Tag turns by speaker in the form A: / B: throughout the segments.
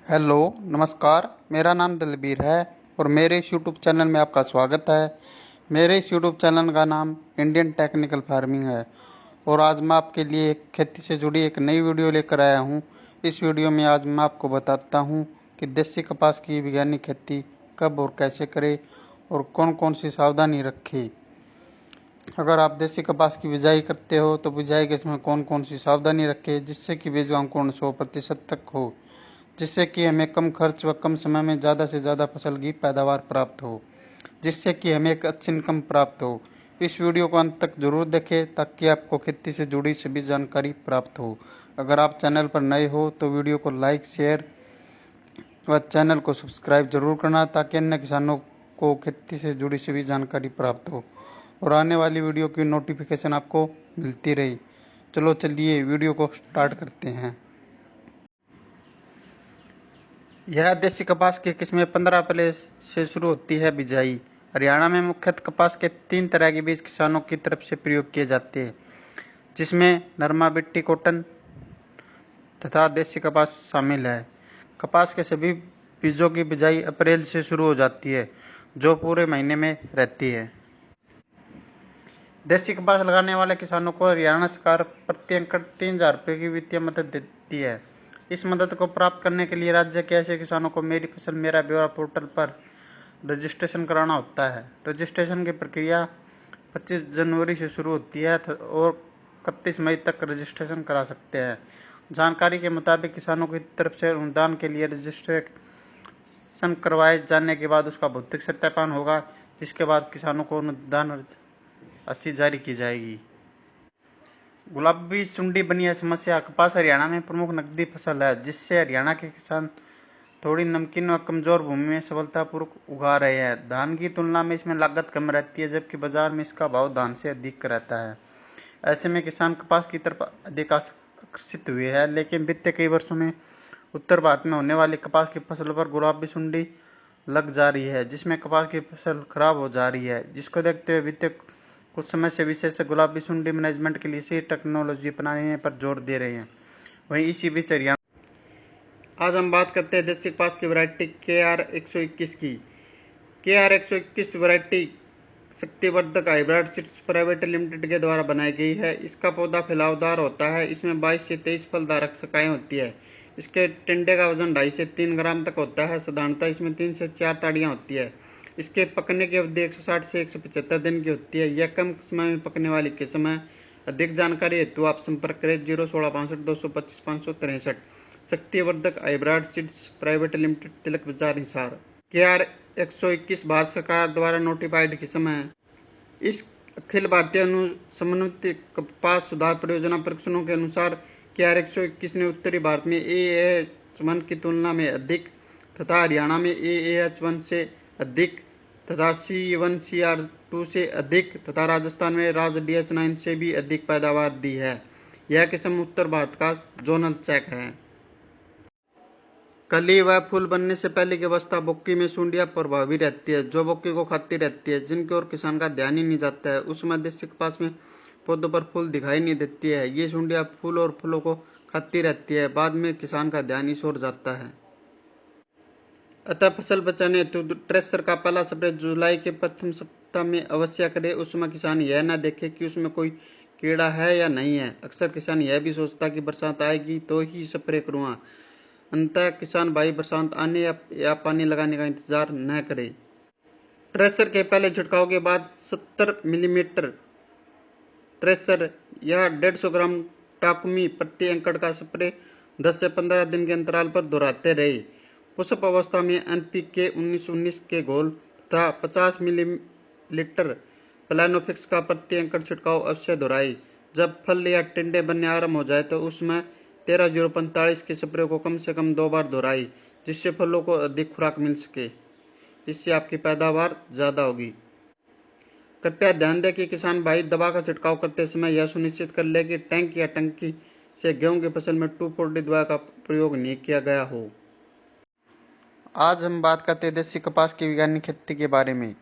A: Hello, नमस्कार। मेरा नाम दलबीर है और मेरे इस यूट्यूब चैनल में आपका स्वागत है। मेरे इस यूट्यूब चैनल का नाम इंडियन टेक्निकल फार्मिंग है और आज मैं आपके लिए एक खेती से जुड़ी एक नई वीडियो लेकर आया हूं। इस वीडियो में आज मैं आपको बताता हूं कि देसी कपास की वैज्ञानिक खेती कब और कैसे करें और कौन कौन सी सावधानी रखें। अगर आप देसी कपास की बिजाई करते हो तो बिजाई के समय कौन कौन सी सावधानी रखें जिससे कि बीज अंकुरण 100% तक हो, जिससे कि हमें कम खर्च व कम समय में ज़्यादा से ज़्यादा फसल की पैदावार प्राप्त हो, जिससे कि हमें एक अच्छी इनकम प्राप्त हो। इस वीडियो को अंत तक जरूर देखें ताकि आपको खेती से जुड़ी सभी जानकारी प्राप्त हो। अगर आप चैनल पर नए हो तो वीडियो को लाइक, शेयर व चैनल को सब्सक्राइब जरूर करना ताकि अन्य किसानों को खेती से जुड़ी सभी जानकारी प्राप्त हो और आने वाली वीडियो की नोटिफिकेशन आपको मिलती रही। चलो चलिए वीडियो को स्टार्ट करते हैं। यह देसी कपास की किस्में 15 अप्रैल से शुरू होती है बिजाई। हरियाणा में मुख्यतः कपास के 3 तरह के बीज किसानों की तरफ से प्रयोग किए जाते हैं, जिसमें नरमा बिट्टी कॉटन तथा देसी कपास शामिल है। कपास के सभी बीजों की बिजाई अप्रैल से शुरू हो जाती है, जो पूरे महीने में रहती है। देसी कपास लगाने वाले किसानों को हरियाणा सरकार प्रति एकड़ 3,000 रुपये की वित्तीय मदद देती है। इस मदद को प्राप्त करने के लिए राज्य के ऐसे किसानों को मेरी फसल मेरा ब्यौरा पोर्टल पर रजिस्ट्रेशन कराना होता है। रजिस्ट्रेशन की प्रक्रिया 25 जनवरी से शुरू होती है और 31 मई तक रजिस्ट्रेशन करा सकते हैं। जानकारी के मुताबिक किसानों की तरफ से अनुदान के लिए रजिस्ट्रेशन करवाए जाने के बाद उसका भौतिक सत्यापन होगा, जिसके बाद किसानों को अनुदान राशि जारी की जाएगी। गुलाबी सुंडी बनी है समस्या। कपास हरियाणा में प्रमुख नकदी फसल है, जिससे हरियाणा के किसान थोड़ी नमकीन व कमजोर भूमि में सफलतापूर्वक उगा रहे हैं। धान की तुलना में इसमें लागत कम रहती है, जबकि बाजार में इसका भाव धान से अधिक रहता है। ऐसे में किसान कपास की तरफ अधिक आकर्षित हुए हैं, लेकिन बीते कई वर्षों में उत्तर भारत में होने वाली कपास की फसलों पर गुलाबी सुंडी लग जा रही है, जिसमें कपास की फसल खराब हो जा रही है। जिसको देखते हुए बीते कुछ समय से विशेषज्ञ गुलाबी सुंडी मैनेजमेंट के लिए सही टेक्नोलॉजी अपनाने पर जोर दे रहे हैं। वहीं इसी बीच हरियाणा आज हम बात करते हैं देसी कपास की वैरायटी KR121 की। KR121 variety Shaktivardhak hybrid seeds private limited के द्वारा बनाई गई है। इसका पौधा फैलावदार होता है। इसमें 22 से 23 फलधारक शाखाएं होती है। इसके टिंडे का वजन 2.5 से 3 ग्राम तक होता है। साधारणतः इसमें 3 से 4 ताड़ियां होती है। इसके पकने की अवधि 160 से 175 दिन की होती है। यह कम समय में पकने वाली किस्म है। अधिक जानकारी हेतु आप संपर्क करें 01665 225 563। शक्तिवर्धक हाइब्रिड सीड्स प्राइवेट लिमिटेड, तिलक बाजार, हिसार। KR121 भारत सरकार द्वारा नोटिफाइड किस्म है। इस अखिल भारतीय समन्वित कपास सुधार परियोजना परीक्षणों के अनुसार KR121 ने उत्तरी भारत में AAH1 की तुलना में अधिक तथा हरियाणा में AAH1 से अधिक तथा C1CR2 से अधिक तथा राजस्थान में राज DH9 से भी अधिक पैदावार दी है। यह किस्म उत्तर भारत का जोनल चेक है। कली व फूल बनने से पहले की अवस्था बोक्की में सुंडियां प्रभावी रहती है, जो बोक्की को खाती रहती है, जिनकी ओर किसान का ध्यान ही नहीं जाता है। उस समय देसी कपास में पौधों पर फूल दिखाई नहीं देती है। ये सुंडियां फूल और फलों को खाती रहती है। बाद में किसान का ध्यान इस ओर जाता है। अतः फसल बचाने हेतु ट्रेसर का पहला स्प्रे जुलाई के प्रथम सप्ताह में अवश्य करे। उस समय किसान यह न देखे कि उसमें कोई कीड़ा है या नहीं है। अक्सर किसान यह भी सोचता कि बरसात आएगी तो ही स्प्रे करूँगा। अंततः किसान भाई बरसात आने या पानी लगाने का इंतजार न करे। ट्रेसर के पहले छिड़काव के बाद 70 मिलीमीटर ट्रेसर या 150 ग्राम टाकुमी प्रति एकड़ का स्प्रे 10 से 15 दिन के अंतराल पर दोहराते रहे। पुष्प अवस्था में NPK 19-19 के घोल तथा 50 मिलीलीटर प्लानोफिक्स का प्रति एकड़ छिड़काव अवश्य दोहराए। जब फल या टिंडे बनने आरंभ हो जाए तो उसमें 13-045 के स्प्रे को कम से कम 2 बार दोहराई, जिससे फलों को अधिक खुराक मिल सके। इससे आपकी पैदावार ज्यादा होगी। कृपया ध्यान दें कि किसान भाई दवा का छिड़काव करते समय यह सुनिश्चित कर ले कि टैंक या टंकी से गेहूं की फसल में 2,4-D दवा का प्रयोग नहीं किया गया हो। आज हम बात करते हैं देसी कपास की वैज्ञानिक खेती के बारे में।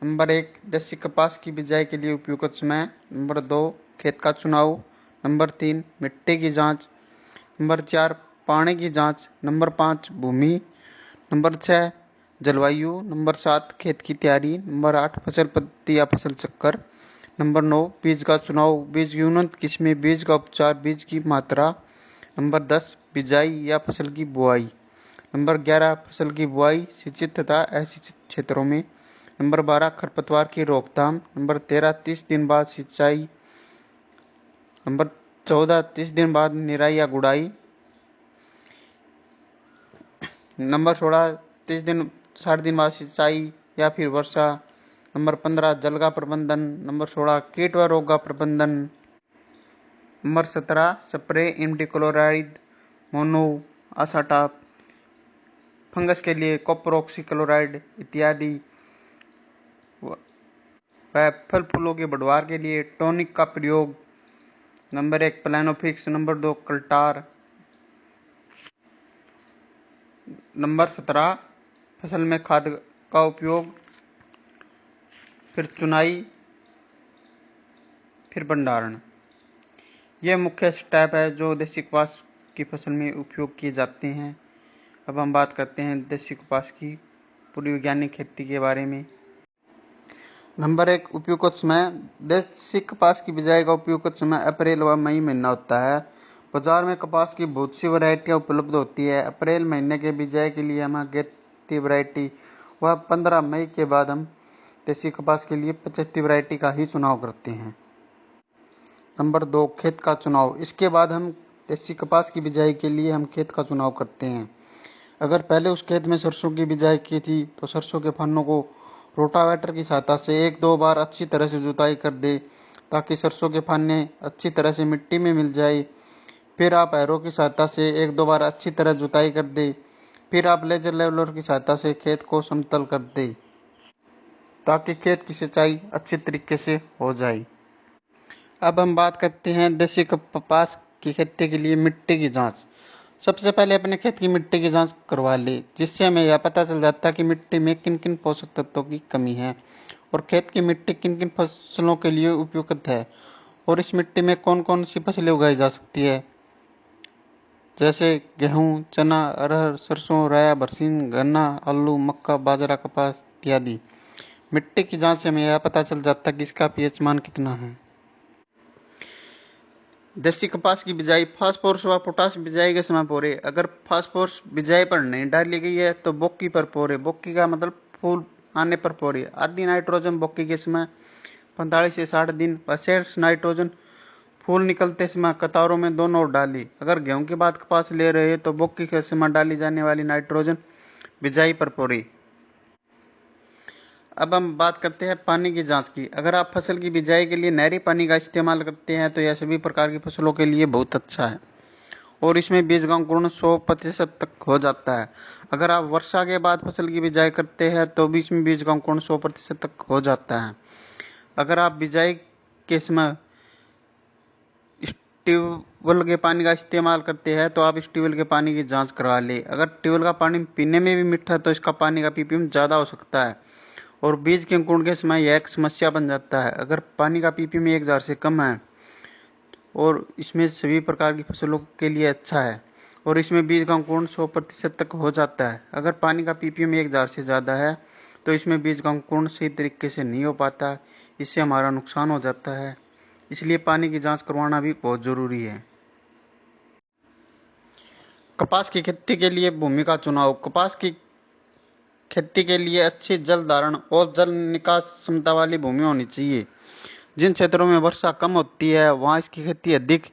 A: नंबर 1, देसी कपास की बिजाई के लिए उपयुक्त समय। नंबर 2, खेत का चुनाव। नंबर 3, मिट्टी की जांच। नंबर 4, पानी की जांच। नंबर 5 भूमि। नंबर 6 जलवायु। नंबर 7 खेत की तैयारी। नंबर 8 फसल पद्धति या फसल चक्कर। नंबर 9 बीज का चुनाव, बीज की उन्नत किस्में, बीज का उपचार, बीज की मात्रा। नंबर 10 बिजाई या फसल की बुआई। नंबर 11 फसल की बुआई सिंचित तथा असिंचित क्षेत्रों में। नंबर 12 खरपतवार की रोकथाम। नंबर 13 30 दिन बाद सिंचाई। नंबर 14 30 दिन बाद निराई या गुड़ाई। नंबर 16 60 दिन बाद सिंचाई या फिर वर्षा। नंबर 15 जल का प्रबंधन। नंबर 16 कीट व रोग का प्रबंधन। नंबर 17 स्प्रे इमिडाक्लोप्रिड, मोनो असाटाप। फंगस के लिए कॉपर ऑक्सीक्लोराइड इत्यादि। वह फल फूलों के बढ़वार के लिए टॉनिक का प्रयोग। नंबर 1 प्लानोफिक्स। नंबर 2 कल्टार। नंबर 17 फसल में खाद का उपयोग, फिर चुनाई, फिर भंडारण। ये मुख्य स्टेप है जो देसी कपास की फसल में उपयोग किए जाते हैं। अब हम बात करते हैं देसी कपास की पूरी वैज्ञानिक खेती के बारे में। नंबर 1 उपयुक्त समय। देसी कपास की बिजाई का उपयुक्त समय अप्रैल व मई महीना होता है। बाजार में कपास की बहुत सी वैरायटियाँ उपलब्ध होती है। अप्रैल महीने के बिजाई के लिए हम अगेती वैरायटी व 15 मई के बाद हम देसी कपास के लिए 75 वैरायटी का ही चुनाव करते हैं। नंबर 2 खेत का चुनाव। इसके बाद हम देसी कपास की बिजाई के लिए हम खेत का चुनाव करते हैं। अगर पहले उस खेत में सरसों की बिजाई की थी तो सरसों के फन्नों को रोटावेटर की सहायता से 1-2 बार अच्छी तरह से जुताई कर दे ताकि सरसों के फन्ने अच्छी तरह से मिट्टी में मिल जाए। फिर आप हैरो की सहायता से 1-2 बार अच्छी तरह जुताई कर दे। फिर आप लेजर लेवलर की सहायता से खेत को समतल कर दे ताकि खेत की सिंचाई अच्छी तरीके से हो जाए। अब हम बात करते हैं देसी कपास की खेती के लिए मिट्टी की जांच। सबसे पहले अपने खेत की मिट्टी की जांच करवा ले, जिससे हमें यह पता चल जाता है कि मिट्टी में किन किन पोषक तत्वों की कमी है और खेत की मिट्टी किन किन फसलों के लिए उपयुक्त है और इस मिट्टी में कौन कौन सी फसलें उगाई जा सकती है, जैसे गेहूँ, चना, अरहर, सरसों, राया, बरसीन, गन्ना, आलू, मक्का, बाजरा, कपास इत्यादि। मिट्टी की जांच से हमें यह पता चल जाता है कि इसका पीएच मान कितना है। देसी कपास की बिजाई। फास्फोरस व पोटाश बिजाई के समय पोरे। अगर फास्फोरस बिजाई पर नहीं डाली गई है तो बोक्की पर पोरे। बोक्की का मतलब फूल आने पर पोरे। आदि नाइट्रोजन बोक्की के समय 45 से 60 दिन व शेष नाइट्रोजन फूल निकलते समय कतारों में दोनों ओर डाली। अगर गेहूं के बाद कपास ले रहे हैं तो बोक्की के समय डाली जाने वाली नाइट्रोजन बिजाई पर पोरे। अब हम बात करते हैं पानी की जांच की। अगर आप फसल की बिजाई के लिए नहरी पानी का इस्तेमाल करते हैं तो यह सभी प्रकार की फसलों के लिए बहुत अच्छा है और इसमें बीज का अंकुरण 100% तक हो जाता है। अगर आप वर्षा के बाद फसल की बिजाई करते हैं तो बीच में बीज का अंकुरण 100% तक हो जाता है। अगर आप बिजाई के समय ट्यूबवेल के पानी का इस्तेमाल करते हैं तो आप इस ट्यूबवेल के पानी की जांच करवा ले। अगर ट्यूबवेल का पानी पीने में भी मीठा तो इसका पानी का पीपीएम ज़्यादा हो सकता है और बीज के अंकुरण के समय यह एक समस्या बन जाता है। अगर पानी का पीपीएम 1000 से कम है और इसमें सभी प्रकार की फसलों के लिए अच्छा है और इसमें बीज का अंकुरण 100% तक हो जाता है। अगर पानी का पीपीएम 1000 से ज़्यादा है तो इसमें बीज का अंकुरण सही तरीके से नहीं हो पाता, इससे हमारा नुकसान हो जाता है। इसलिए पानी की जांच करवाना भी बहुत ज़रूरी है। कपास की खेती के लिए भूमि का चुनाव। कपास की खेती के लिए अच्छी जल धारण और जल निकास क्षमता वाली भूमि होनी चाहिए। जिन क्षेत्रों में वर्षा कम होती है वहाँ इसकी खेती अधिक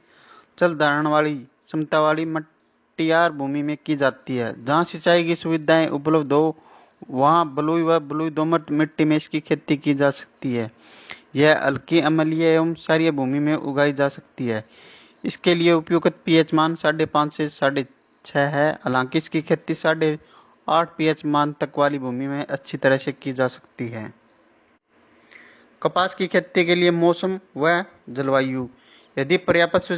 A: जल धारण वाली क्षमता वाली मटियार भूमि में की जाती है। जहाँ सिंचाई की सुविधाएं उपलब्ध हो वहाँ बलुई व बलुई दोमट मिट्टी में इसकी खेती की जा सकती है। यह हल्की अम्लीय एवं क्षारीय भूमि में उगाई जा सकती है। इसके लिए उपयुक्त पीएच मान 5.5 से 6.5 है। हालांकि इसकी खेती 8.5 पीएच मान तक वाली भूमि में अच्छी तरह से की जा सकती है। कपास की खेती के लिए मौसम व जलवायु। यदि पर्याप्त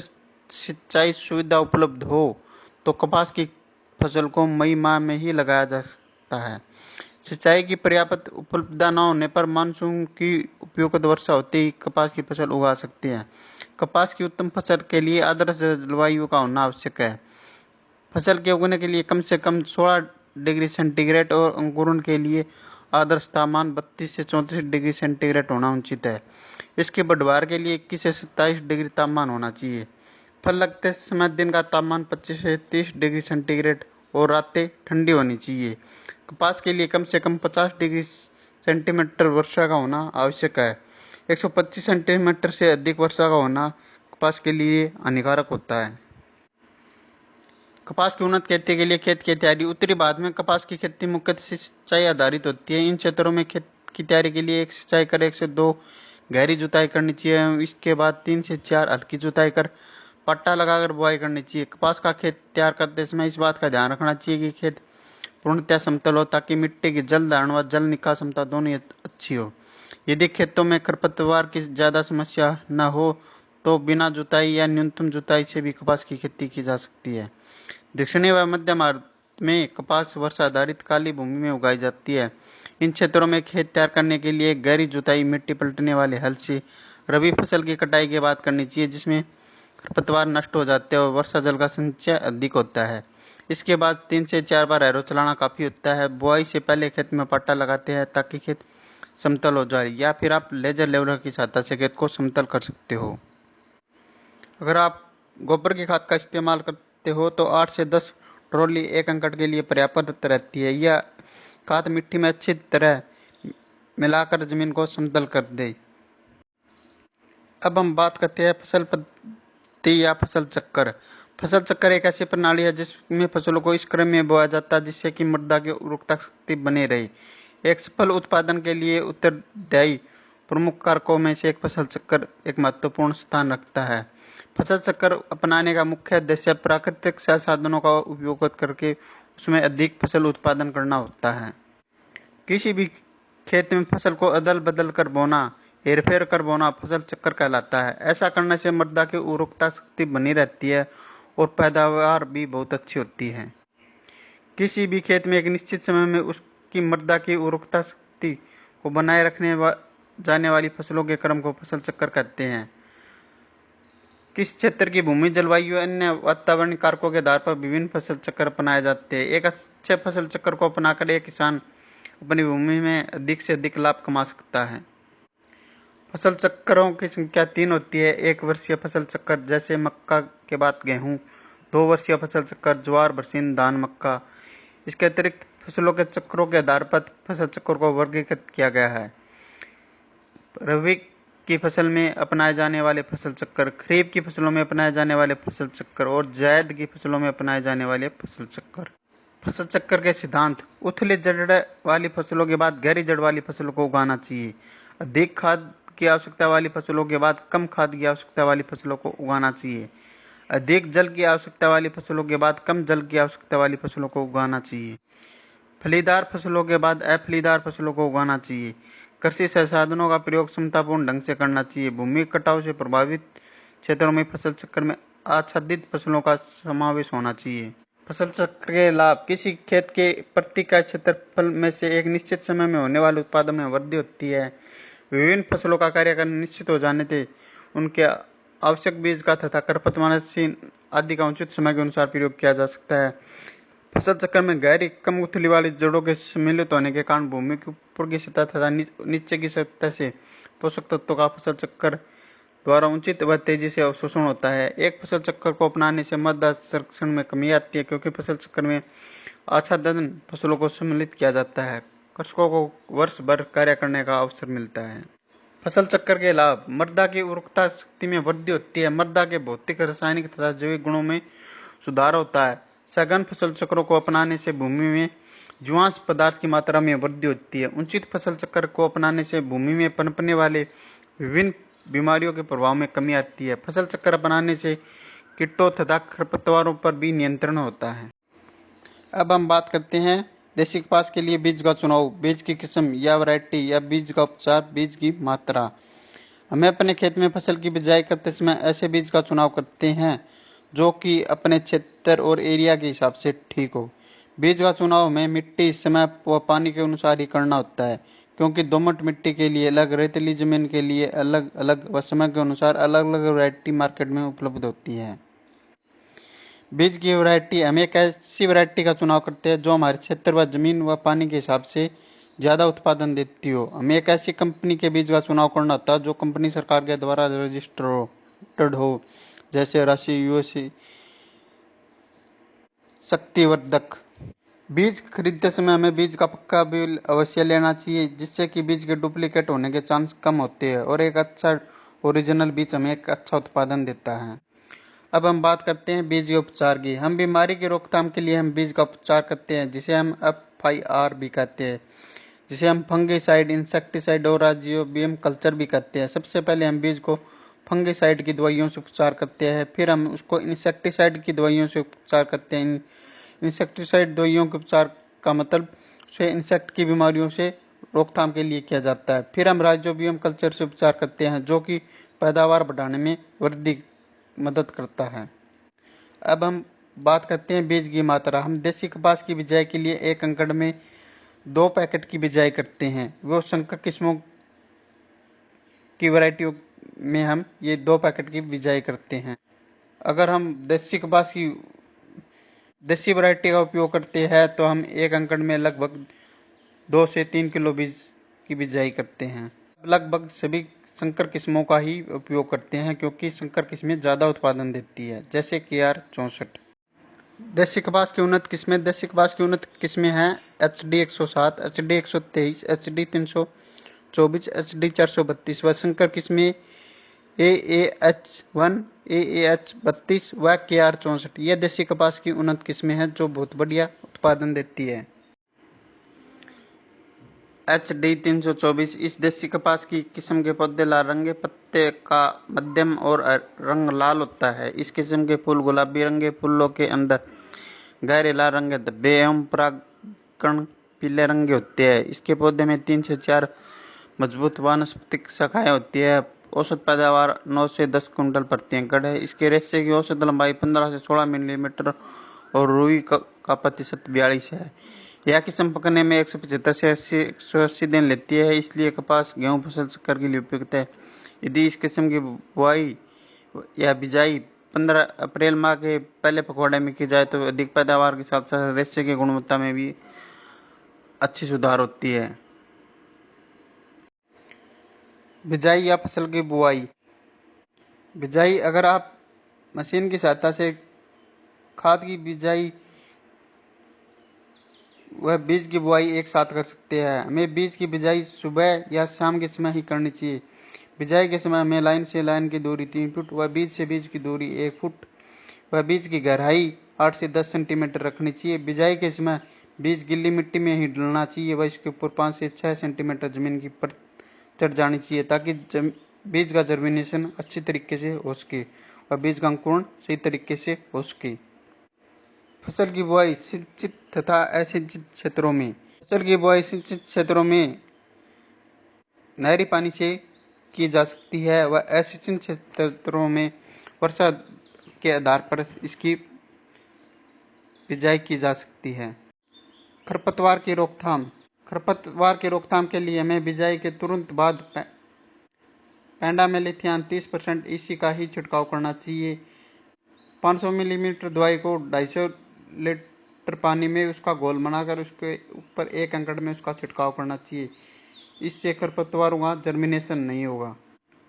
A: सिंचाई सुविधा उपलब्ध हो तो कपास की फसल को मई माह में ही लगाया जा सकता है। सिंचाई की पर्याप्त उपलब्धता न होने पर मानसून की उपयुक्त वर्षा होते ही कपास की फसल उगा सकते हैं। कपास की उत्तम फसल के लिए आदर्श जलवायु का होना आवश्यक है। फसल के उगने के लिए कम से कम 16 डिग्री सेंटीग्रेड और अंकुरण के लिए आदर्श तापमान 32 से 34 डिग्री सेंटीग्रेड होना उचित है। इसके बढ़वार के लिए 21 से 27 डिग्री तापमान होना चाहिए। फल लगते समय दिन का तापमान 25 से 30 डिग्री सेंटीग्रेड और रातें ठंडी होनी चाहिए। कपास के लिए कम से कम 50 डिग्री सेंटीमीटर वर्षा का होना आवश्यक है। 125 सेंटीमीटर से अधिक वर्षा का होना कपास के लिए हानिकारक होता है। कपास की उन्नत खेती के लिए खेत की तैयारी। उत्तरी भारत में कपास की खेती मुख्यतः सिंचाई आधारित होती है। इन क्षेत्रों में खेत की तैयारी के लिए 1 सिंचाई कर 1 से 2 गहरी जुताई करनी चाहिए। इसके बाद 3 से 4 हल्की जुताई कर पट्टा लगाकर बुआई करनी चाहिए। कपास का खेत तैयार करते समय इस बात का ध्यान रखना चाहिए कि खेत पूर्णतः समतल हो ताकि मिट्टी की जल धारण व जल निकास क्षमता दोनों अच्छी हो। यदि खेतों में खरपतवार की ज्यादा समस्या न हो तो बिना जुताई या न्यूनतम जुताई से भी कपास की खेती की जा सकती है। दक्षिणी व मध्य भारत में कपास वर्षा आधारित काली भूमि में उगाई जाती है। इन क्षेत्रों में खेत तैयार करने के लिए गहरी जुताई मिट्टी पलटने वाले हल से रबी फसल की कटाई के बाद करनी चाहिए, जिसमें खरपतवार नष्ट हो जाते हैं और वर्षा जल का संचय अधिक होता है। इसके बाद 3 से 4 बार हैरो चलाना काफ़ी होता है। बुआई से पहले खेत में पट्टा लगाते हैं ताकि खेत समतल हो जाए, या फिर आप लेजर लेवलर की सहायता से खेत को समतल कर सकते हो। अगर आप गोबर की खाद का इस्तेमाल करते हो तो 8 से 10 ट्रॉली 1 एकड़ के लिए पर्याप्त रहती है। यह खाद मिट्टी में अच्छी तरह मिलाकर जमीन को समतल कर दे। अब हम बात करते हैं फसल पद्धति या फसल चक्कर। फसल चक्कर एक ऐसी प्रणाली है जिसमें फसलों को इस क्रम में बोया जाता है जिससे कि मृदा की उर्वरता शक्ति बनी रहे। एक सफल उत्पादन के लिए उत्तरदायी प्रमुख कारकों में से एक फसल चक्कर एक महत्वपूर्ण स्थान रखता है। फसल चक्कर अपनाने का मुख्य उद्देश्य प्राकृतिक संसाधनों का उपयोग करके उसमें अधिक फसल उत्पादन करना होता है। किसी भी खेत में फसल को अदल बदल कर बोना, हेरफेर कर बोना फसल चक्कर कहलाता है। ऐसा करने से मृदा की उर्वरता शक्ति बनी रहती है और पैदावार भी बहुत अच्छी होती है। किसी भी खेत में एक निश्चित समय में उसकी मृदा की उर्वरता शक्ति को बनाए रखने जाने वाली फसलों के क्रम को फसल चक्कर कहते हैं। किस क्षेत्र की भूमि, जलवायु, अन्य वातावरणीय कारकों के आधार पर विभिन्न फसल चक्कर अपनाए जाते हैं। एक अच्छे फसल चक्कर को अपनाकर एक किसान अपनी भूमि में अधिक से अधिक लाभ कमा सकता है। फसल चक्करों की संख्या 3 होती है। 1 वर्षीय फसल चक्कर जैसे मक्का के बाद गेहूं। 2 वर्षीय फसल चक्कर ज्वार, बरसीन, धान, मक्का। इसके अतिरिक्त फसलों के चक्रों के आधार पर फसल चक्र को वर्गीकृत किया गया है। रबी की फसल में अपनाए जाने वाले फसल चक्कर, खरीफ की फसलों में अपनाए जाने वाले फसल चक्कर और जायद की फसलों में अपनाए जाने वाले फसल चक्कर। फसल चक्कर के सिद्धांत। उथली जड़ वाली फसलों के बाद गहरी जड़ वाली फसलों को उगाना चाहिए। अधिक खाद की आवश्यकता वाली फसलों के बाद कम खाद की आवश्यकता वाली फसलों को उगाना चाहिए। अधिक जल की आवश्यकता वाली फसलों के बाद कम जल की आवश्यकता वाली फसलों को उगाना चाहिए। फलीदार फसलों के बाद अफलीदार फसलों को उगाना चाहिए। कृषि संसाधनों का प्रयोग समतापूर्ण ढंग से करना चाहिए। भूमि कटाव से प्रभावित क्षेत्रों में फसल चक्र में आच्छादित फसलों का समावेश होना चाहिए। फसल चक्र के लाभ। किसी खेत के प्रति इकाई क्षेत्रफल में से एक निश्चित समय में होने वाले उत्पादन में वृद्धि होती है। विभिन्न फसलों का कार्य करना निश्चित हो जाने से उनके आवश्यक बीज का तथा खरपतवारनाशी आदि का उचित समय के अनुसार प्रयोग किया जा सकता है। फसल चक्र में गहरी कम उथली वाली जड़ों के सम्मिलित होने के कारण भूमि के ऊपर की सतह तथा नीचे की सतह से पोषक तत्वों का फसल चक्र द्वारा उचित व तेजी से अवशोषण होता है। एक फसल चक्र को अपनाने से मृदा संरक्षण में कमी आती है क्योंकि फसल चक्र में आच्छादन फसलों को सम्मिलित किया जाता है। कृषकों को वर्ष भर कार्य करने का अवसर मिलता है। फसल चक्र के लाभ। मृदा की उर्वरता शक्ति में वृद्धि होती है। मृदा के भौतिक, रासायनिक तथा जैविक गुणों में सुधार होता है। सघन फसल चक्रों को अपनाने से भूमि में जीवांश पदार्थ की मात्रा में वृद्धि होती है। उचित फसल चक्र को अपनाने से भूमि में पनपने वाले विभिन्न बीमारियों के प्रभाव में कमी आती है। फसल चक्र अपनाने से कीटों तथा खरपतवारों पर भी नियंत्रण होता है। अब हम बात करते हैं देसी कपास के लिए बीज का चुनाव, बीज की किस्म या वैरायटी या बीज का उपचार, बीज की मात्रा। हमें अपने खेत में फसल की बिजाई करते समय ऐसे बीज का चुनाव करते हैं जो कि अपने क्षेत्र और एरिया के हिसाब से ठीक हो। बीज का चुनाव हमें मिट्टी, समय व पानी के अनुसार ही करना होता है क्योंकि दोमट मिट्टी के लिए अलग, रेतीली जमीन के लिए अलग अलग व समय के अनुसार अलग अलग वैरायटी मार्केट में उपलब्ध होती है। बीज की वैरायटी, हम एक ऐसी वैरायटी का चुनाव करते हैं जो हमारे क्षेत्र व जमीन व पानी के हिसाब से ज़्यादा उत्पादन देती हो। हमें एक ऐसी कंपनी के बीज का चुनाव करना होता है जो कंपनी सरकार के द्वारा रजिस्टर्ड हो, जैसे राशि यूएसए शक्तिवर्धक। बीज खरीदते समय हमें बीज का पक्का बिल अवश्य लेना चाहिए, जिससे कि बीज के डुप्लीकेट होने के चांस कम होते हैं और एक अच्छा ओरिजिनल बीज हमें एक अच्छा उत्पादन देता है। अब हम बात करते हैं बीज के उपचार की। हम बीमारी की रोकथाम के लिए हम बीज का उपचार करते हैं, जिसे हम FIR भी कहते हैं, जिसे हम फंगिसाइड, इंसेक्टिसाइड और राइजोबियम कल्चर भी कहते हैं। सबसे पहले हम बीज को फंगिसाइड की दवाइयों से उपचार करते हैं, फिर हम उसको इंसेक्टिसाइड की दवाइयों से उपचार करते हैं। इंसेक्टिसाइड दवाइयों के उपचार का मतलब उसे इंसेक्ट की बीमारियों से रोकथाम के लिए किया जाता है। फिर हम राइजोबियम कल्चर से उपचार करते हैं, जो कि पैदावार बढ़ाने में वृद्धि मदद करता है। अब हम बात करते हैं बीज की मात्रा। हम देसी कपास की बिजाई के लिए 1 एकड़ में 2 पैकेट की बिजाई करते हैं। वो संकर किस्मों की वैरायटियों में हम ये 2 पैकेट की बिजाई करते हैं। अगर हम देसी वैरायटी का उपयोग करते हैं तो हम 1 एकड़ में लगभग 2 से 3 किलो बीज की बिजाई करते हैं। लगभग सभी संकर किस्मों का ही उपयोग करते हैं, क्योंकि संकर किस्में ज़्यादा उत्पादन देती है, जैसे KR 64। देसी कपास की उन्नत किस्में हैं HD 107, HD 123, HD 324, HD 432 व संकर किस्में AAH1, AAH 32 व KR 64। यह देसी कपास की उन्नत किस्में हैं जो बहुत बढ़िया उत्पादन देती है। HD 324 इस देसी कपास की किस्म के पौधे लाल रंग के पत्ते का मध्यम और रंग लाल होता है। इस किस्म के फूल गुलाबी रंग के फूलों के अंदर गहरे लाल रंग के धब्बे एवं परागकण पीले रंग के होते हैं। इसके पौधे में 3 से 4 मजबूत वानस्पतिक शाखाएं होती है। औसत पैदावार 9 से 10 कुंटल प्रति एकड़ है। इसके रेशे की औसत लंबाई 15 से 16 मिलीमीटर और रुई का प्रतिशत 42 है। यह किस्म पकने में 175 से 180 दिन लेती है, इसलिए कपास, गेहूं फसल चक्कर के लिए उपयुक्त है। यदि इस किस्म की बुआई या बिजाई 15 अप्रैल माह के पहले पखवाड़े में की जाए तो अधिक पैदावार के साथ साथ रेशे की गुणवत्ता में भी अच्छी सुधार होती है। बिजाई या फसल की बुआई। बिजाई, अगर आप मशीन की सहायता से खाद की बिजाई वह बीज की बुआई एक साथ कर सकते हैं। हमें बीज की बिजाई सुबह या शाम के समय ही करनी चाहिए। बिजाई के समय हमें लाइन से लाइन की दूरी 3 फुट व बीज से बीज की दूरी 1 फुट व बीज की गहराई 8 से 10 सेंटीमीटर रखनी चाहिए। बिजाई के समय बीज गिल्ली मिट्टी में ही डलना चाहिए व इसके ऊपर 5 से 6 सेंटीमीटर जमीन की परत चढ़ जानी चाहिए, ताकि बीज का जर्मिनेशन अच्छी तरीके से हो सके और बीज का अंकुरण सही तरीके से हो सके। फसल की बुआई सिंचित तथा असिंचित क्षेत्रों में। फसल की बुआई सिंचित क्षेत्रों में नहरी पानी से की जा सकती है व असिंचित क्षेत्रों में वर्षा के आधार पर इसकी बिजाई की जा सकती है। खरपतवार की रोकथाम। खरपतवार की रोकथाम के लिए हमें बिजाई के तुरंत बाद पेंडामेलिथियान 30% EC का ही छिड़काव करना चाहिए। 500 मिलीमीटर दवाई को 250 लीटर पानी में उसका घोल बनाकर उसके ऊपर 1 एकड़ में उसका छिड़काव करना चाहिए। इससे खरपतवारों का जर्मिनेशन नहीं होगा।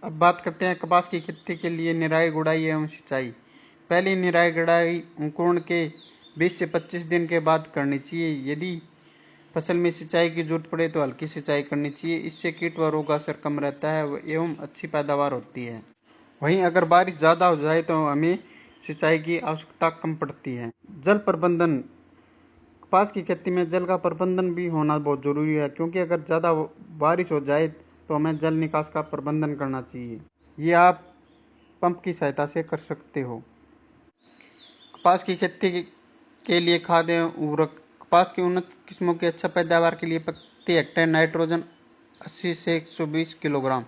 A: अब बात करते हैं कपास की खेती के लिए निराई गुड़ाई एवं सिंचाई। पहली निराई गुड़ाई अंकुरण के 20 से 25 दिन के बाद करनी चाहिए। यदि फसल में सिंचाई की जरूरत पड़े तो हल्की सिंचाई करनी चाहिए। इससे कीट व रोग असर कम रहता है एवं अच्छी पैदावार होती है। वहीं अगर बारिश ज़्यादा हो जाए तो हमें सिंचाई की आवश्यकता कम पड़ती है। जल प्रबंधन। कपास की खेती में जल का प्रबंधन भी होना बहुत जरूरी है, क्योंकि अगर ज़्यादा बारिश हो जाए तो हमें जल निकास का प्रबंधन करना चाहिए। ये आप पंप की सहायता से कर सकते हो। कपास की खेती के लिए खाद एवं उर्वरक। कपास की उन्नत किस्मों की अच्छा पैदावार के लिए प्रति हेक्टेयर नाइट्रोजन 80 से 120 किलोग्राम,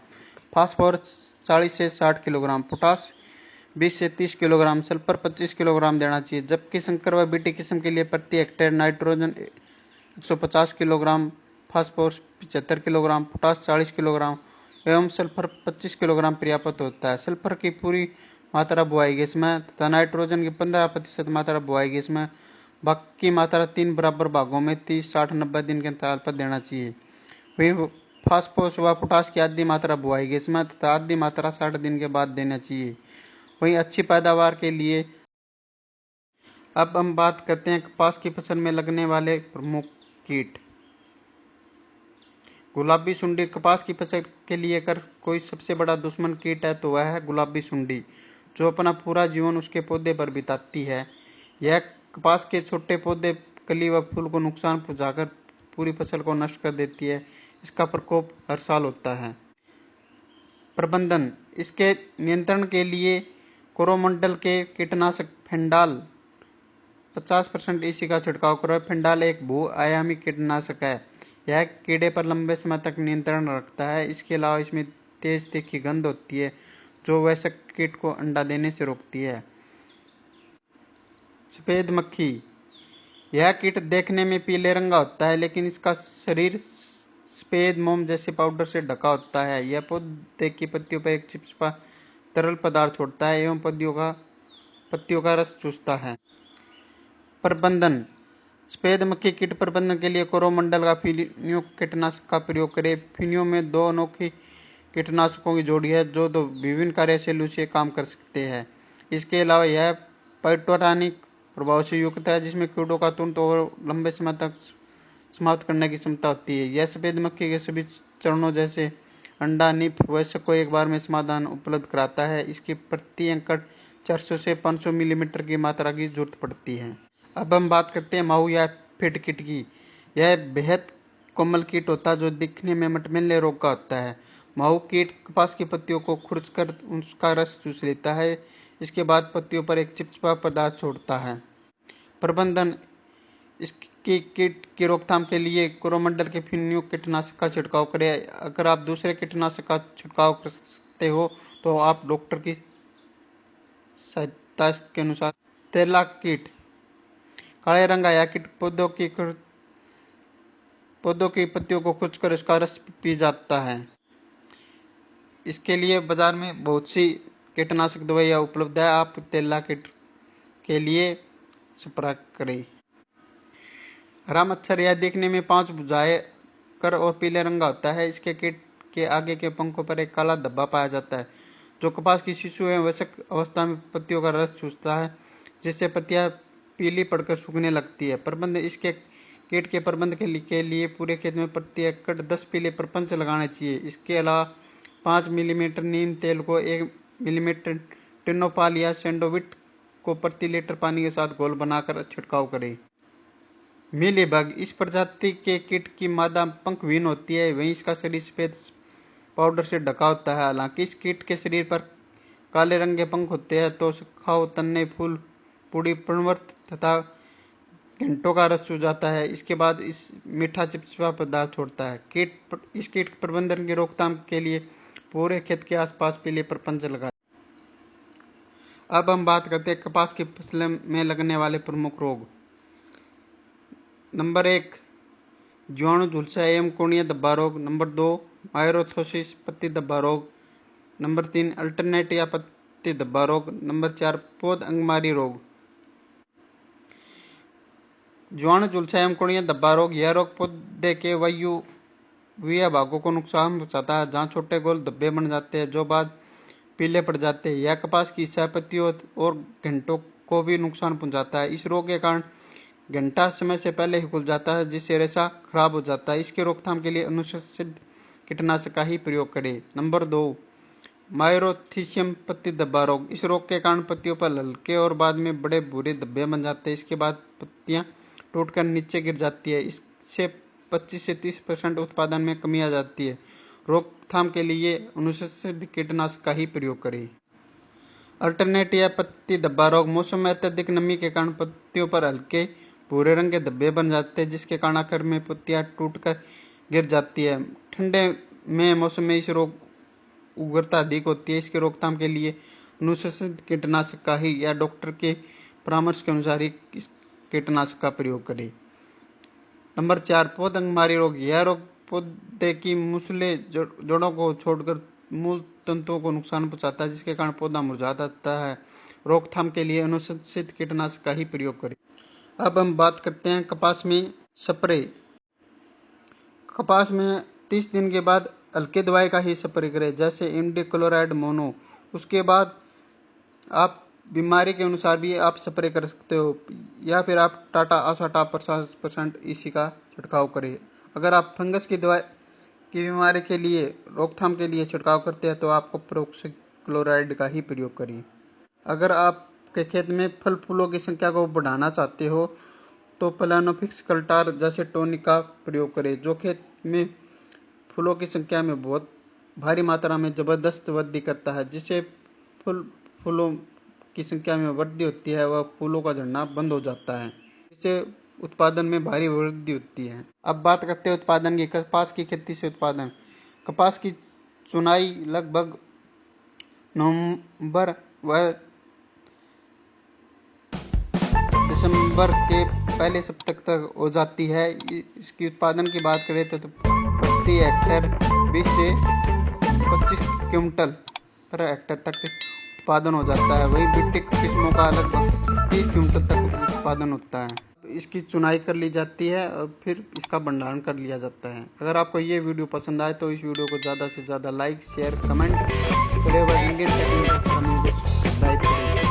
A: फास्फोरस 40 से 60 किलोग्राम, पोटास 20 से 30 किलोग्राम, सल्फर 25 किलोग्राम देना चाहिए। जबकि संकर व बीटी किस्म के लिए प्रति hectare nitrogen 150 kilogram, phosphorus 75 kilogram, potash 40 kilogram एवं सल्फर 25 किलोग्राम पर्याप्त होता है। सल्फर की पूरी मात्रा बुआई गैस में तथा नाइट्रोजन की 15% मात्रा बुआई गैस में, बाकी मात्रा 3 बराबर भागों में 30, 60, 90 दिन के अंतराल पर देना चाहिए। वही फास्फोरस व पोटाश की आधी मात्रा बुआई गैस में तथा आधी मात्रा 60 दिन के बाद देना चाहिए। वहीं अच्छी पैदावार के लिए अब हम बात करते हैं कपास की फसल में लगने वाले प्रमुख कीट। गुलाबी सुंडी कपास की फसल के लिए अगर कोई सबसे बड़ा दुश्मन कीट है तो वह है गुलाबी सुंडी, जो अपना पूरा जीवन उसके पौधे पर बिताती है। यह कपास के छोटे पौधे, कली व फूल को नुकसान पहुंचाकर पूरी फसल को नष्ट कर देती है। इसका प्रकोप हर साल होता है। प्रबंधन: इसके नियंत्रण के लिए कोरोमंडल के कीटनाशक फेंडाल 50% ईसी का छिड़काव करें। फेंडाल एक बहुआयामी कीटनाशक है। यह कीड़े पर लंबे समय तक नियंत्रण रखता है। इसके अलावा इसमें तेज तीखी गंध होती है जो वयस्क कीट को अंडा देने से रोकती है। सफेद मक्खी: यह कीट देखने में पीले रंग का होता है, लेकिन इसका शरीर सफेद मोम जैसे पाउडर से ढका होता है। यह पौधे की पत्तियों पर एक चिपचिपा तरल पदार्थ छोड़ता है एवं पत्तियों का रस चूसता है। प्रबंधन: सफेद मक्खी कीट प्रबंधन के लिए कोरोमंडल का फिनियो कीटनाशक का प्रयोग करें। फिनियो में 2 अनोखी कीटनाशकों की जोड़ी है जो 2 विभिन्न कार्यशैलियों से काम कर सकते हैं। इसके अलावा यह पाइटोरानिक प्रभाव से युक्त है, जिसमें कीड़ों का तुरंत और लंबे समय तक समाप्त करने की क्षमता होती है। यह सफेद मक्खी के सभी चरणों जैसे अंडा, निप, वयस्क को एक बार में समाधान उपलब्ध कराता है। इसकी प्रति एकड़ 400 से 500 मिलीमीटर की मात्रा की जरूरत पड़ती है। अब हम बात करते हैं माहू या फिट कीट की। यह बेहद कोमल कीट होता है जो दिखने में मटमैले रोग का होता है। माहू कीट कपास की पत्तियों को खुरचकर उसका रस चूस लेता है। इसके बाद पत्तियों पर एक चिपचिपा पदार्थ छोड़ता है। प्रबंधन: इसकी कीट की रोकथाम के लिए कोरोमंडल के फिनियो कीटनाशक का छिड़काव करें। अगर आप दूसरे कीटनाशक का छिड़काव कर सकते हो तो आप डॉक्टर की सहायता के अनुसार। तेला कीट: काले रंग का यह कीट पौधों की पत्तियों को खुरचकर उसका रस पी जाता है। इसके लिए बाजार में बहुत सी कीटनाशक दवाइयाँ उपलब्ध है। आप तेला कीट के लिए संपर्क करें। हरा मच्छर: यह देखने में 5 भुजाएं कर और पीले रंग का होता है। इसके कीट के आगे के पंखों पर एक काला धब्बा पाया जाता है जो कपास की शिशु एवं वयस्क अवस्था में पत्तियों का रस चूसता है, जिससे पत्तियां पीली पड़कर सूखने लगती है। प्रबंध: इसके कीट के प्रबंध के लिए पूरे खेत में प्रति एकड़ 10 पीले प्रपंच लगाने चाहिए। इसके अलावा 5 मिलीमीटर नीम तेल को 1 मिलीमीटर टिनोपाल या सैंडोविट को प्रति लीटर पानी के साथ घोल बनाकर छिड़काव करें। मीलीबग: इस प्रजाति के कीट की मादा पंखविहीन होती है, वहीं इसका शरीर सफेद पाउडर से ढका होता है। हालांकि इस कीट के शरीर पर काले रंग के पंख होते हैं तो सुखाव, तन्ने, फूल, पूरी, पर्णवर्त तथा घंटों का रस चूस जाता है। इसके बाद इस मीठा चिपचिपा पदार्थ छोड़ता है। इस कीट प्रबंधन की रोकथाम के लिए पूरे खेत के आसपास पीले प्रपंच लगाएं। अब हम बात करते हैं कपास की फसल में लगने वाले प्रमुख रोग। नंबर 1 जीवाणु झुलसा एवं कोणीय धब्बा रोग। नंबर 2 मायरोथोसिस पत्ती धब्बा रोग। नंबर 3 अल्टरनेट या पत्ती धब्बा रोग। नंबर 4 पौध अंगमारी रोग। जीवाणु झुलसा एवं कोणीय धब्बा रोग: यह रोग पौधे के वायवीय भागों को नुकसान पहुंचाता है, जहां छोटे गोल धब्बे बन जाते हैं जो बाद पीले पड़ जाते हैं। यह कपास की सह-पत्तियों और घंटों को भी नुकसान पहुंचाता है। इस रोग के कारण घंटा समय से पहले ही खुल जाता है, जिससे रेशा खराब हो जाता है। इसके रोकथाम के लिए अनुशंसित कीटनाशक का ही प्रयोग करें। नंबर 2 मायरोथिसियम पत्ती धब्बा रोग: इस रोग के कारण पत्तियों पर हल्के और बाद में बड़े भूरे धब्बे बन जाते हैं। इसके बाद पत्तियां टूटकर नीचे गिर जाती है। इससे 25 से 30% उत्पादन में कमी आ जाती है। रोकथाम के लिए अनुशंसित कीटनाशक का ही प्रयोग करें। अल्टरनेट या पत्ती धब्बा रोग: मौसम में अत्यधिक नमी के कारण पत्तियों पर हल्के भूरे रंग के धब्बे बन जाते हैं, जिसके कारण आखिर में पत्तियां टूटकर गिर जाती है। ठंडे में मौसम में इस रोग उग्रता अधिक होती है। इसके रोकथाम के लिए अनुशंसित कीटनाशक का ही या डॉक्टर के परामर्श के अनुसार ही इस कीटनाशक का प्रयोग करें। नंबर 4 पौध अंगमारी रोग: यह रोग पौधे की मूसले जड़ों को छोड़कर मूल तंतुओं को नुकसान पहुंचाता है, जिसके कारण पौधा मुरझा जाता है। रोकथाम के लिए अनुशंसित कीटनाशक का ही प्रयोग करें। अब हम बात करते हैं कपास में स्प्रे। कपास में 30 दिन के बाद हल्के दवाई का ही स्प्रे करें, जैसे इमिडाक्लोप्रिड मोनो। उसके बाद आप बीमारी के अनुसार भी आप स्प्रे कर सकते हो, या फिर आप टाटा आशा टॉप 50% इसी का छिड़काव करें। अगर आप फंगस की दवाई की बीमारी के लिए रोकथाम के लिए छिड़काव करते हैं तो आपको प्रोक्सीक्लोराइड का ही प्रयोग करिए। अगर आपके खेत में फल फूलों की संख्या को बढ़ाना चाहते हो तो प्लानोफिक्स कल्टार जैसे टॉनिक का प्रयोग करें, जो खेत में फूलों की संख्या में बहुत भारी मात्रा में जबरदस्त वृद्धि करता है, जिससे फूलों की संख्या में वृद्धि होती है, वह फूलों का झड़ना बंद हो जाता है, जिससे उत्पादन में भारी वृद्धि होती है। अब बात करते हैं उत्पादन की। कपास की खेती से उत्पादन। कपास की चुनाई लगभग नवंबर व दिसंबर के पहले सप्ताह तक हो जाती है। इसकी उत्पादन की बात करें तो प्रति हेक्टेयर 20 से 25 क्विंटल पर हेक्टेयर तक उत्पादन हो जाता है। वहीं बिट्टिक किस्मों का लगभग 30 क्विंटल तक उत्पादन होता है। इसकी चुनाई कर ली जाती है और फिर इसका भंडारण कर लिया जाता है। अगर आपको ये वीडियो पसंद आए तो इस वीडियो को ज़्यादा से ज़्यादा लाइक, शेयर, कमेंट करें व इंडियन टेक्निकल चैनल को सब्सक्राइब करें।